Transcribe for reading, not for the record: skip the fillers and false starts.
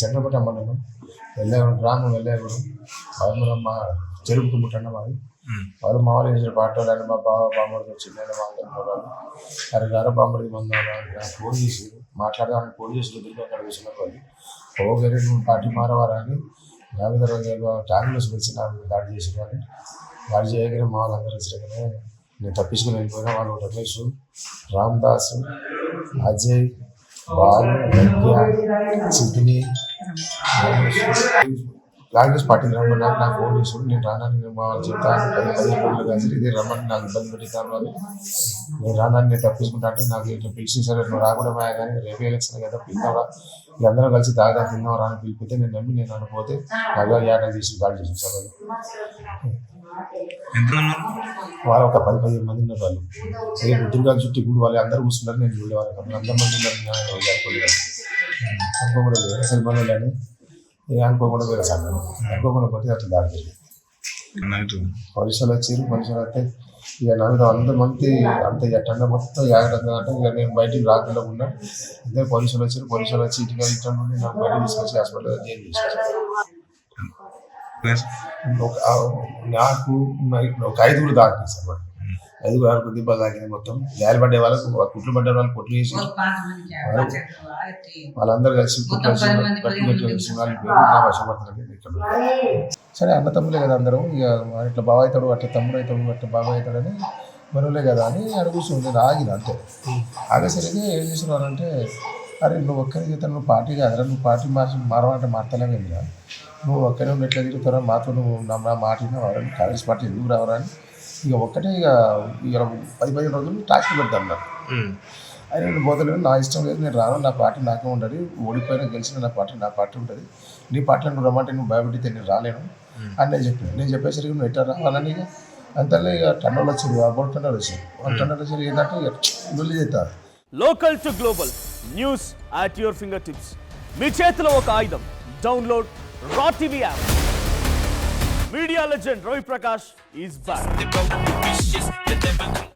చంద్రపట్ట మండలం వెళ్ళేవాడు గ్రామం వెళ్ళేవాడు వాళ్ళు మా చెరుపుకు ముట్టండి మాది వాళ్ళు మా వాళ్ళు చేసిన పాటలు మా బావ బామ్మడికి వచ్చింది నేను మాట్లాడుకోవాలి అరే గారో బామ్మడికి మంది ఫోన్ చేసి మాట్లాడదామని ఫోన్ చేసి దుర్గా అక్కడ కూర్చున్న వాళ్ళు పోగరి నువ్వు పార్టీ మారవారని నా మీద ట్యాంకులు వచ్చి నా మీద దాడి చేసి కానీ దాడి చేయగానే మా వాళ్ళందరూ వచ్చినాకనే నేను తప్పించుకుని వెళ్ళిపోయినా వాళ్ళు రమేష్ రామ్దాస్ అజయ్ బాలు సిద్ధిని కాంగ్రెస్ పార్టీ రమ్మని నాకు ఫోన్ చేసాడు నేను రానని నేను మా వాళ్ళు చెప్తాను 10 రోజులు కలిసి ఇదే రమ్మని నాకు ఇబ్బంది పెట్టిస్తాను వాళ్ళు నేను రానని నేను తప్పించుకుంటా అంటే నాకు ఇట్లా పిలిచి సరే నువ్వు రాకూడదు కానీ రేపు ఎలక్షన్ కదా పిలుతావా అందరూ కలిసి తాగా తిన్నావు రాని పిలిపితే నేను నమ్మి నేను అనుకోతే నాకు ఏటా చేసి కాల్ చేసి సార్ వాళ్ళు ఒక 10-15 మంది ఉన్నారు వాళ్ళు నేను దుర్గా చుట్టూ ఇప్పుడు వాళ్ళు అందరూ కూర్చున్నారు నేను చూడేవాళ్ళు అందరి మంది ఉన్నారు అనుకోకుండా అసలు మనోళ్ళని అనుకోకుండా వేరే సార్ అనుకోకుండా పోతే అట్లా దాడి జరిగింది పోలీసులు వచ్చారు పోలీసులు వస్తే ఇక నన్ను 100 మంది అంత టండ మొత్తం 50 అంటే ఇక నేను బయటికి రాకుండా ఉన్నా ఇదే పోలీసులు వచ్చారు పోలీసులు వచ్చి ఇటుగా ఇట్లా నుండి నాకు బయటకు తీసుకొచ్చి హాస్పిటల్ జైలు తీసుకొచ్చారు నాకు ఒక 5 దాకినాయి సార్ 5-6 దెబ్బలు తాకినాయి మొత్తం గాలి పడ్డే వాళ్ళకు కుట్లు పడ్డే వాళ్ళు కుట్లు వేసి వాళ్ళందరూ కలిసి కుట్లు వచ్చి నా వశపడుతున్నారు ఇక్కడ సరే అన్న తమ్ములే కదా అందరూ ఇక ఇట్లా బావ అవుతాడు అట్లా తమ్ముడు అవుతాడు అట్లా బాబాయ్ అవుతాడని మరోలే కదా అని అడుగుతుంది నేను ఆగిన అంతే ఆగేసరికి ఏం చేస్తున్నారంటే అరే నువ్వు ఒక్కరికి నువ్వు పార్టీ కాదురా నువ్వు పార్టీ మారమంటే మారతలేమేందిరా నువ్వు ఒక్కనే ఉండి ఎట్లా తిరుగుతారా మాతో నువ్వు నా మాట వారని కాంగ్రెస్ పార్టీ ఎందుకు రావరా అని ఇక ఒక్కటే ఇక 10-15 రోజులు టాక్సీ పెడతాను నాకు అయినా నేను పోతలేదు నా ఇష్టం లేదు నేను రాను నా పార్టీ నాకే ఉంటుంది ఓడిపోయినా గెలిచిన నా పార్టీ ఉంటుంది నీ పార్టీలో నువ్వు రమ్మంటే నువ్వు భయపెడితే నేను రాలేను అని నేను చెప్పాను నేను చెప్పేసరికి నువ్వు ఎట్లా రావాలని ఇక అంతలో ఇక టన్నులు వచ్చారు అబౌట్ టన్నులు వచ్చారు 1 టన్నులు వచ్చారు ఏంటంటే ఇక లొల్లి చేస్తారు local to global news at your finger tips మీ చేతిలో ఒక ఆయుధం download Raa TV app media legend Ravi Prakash is back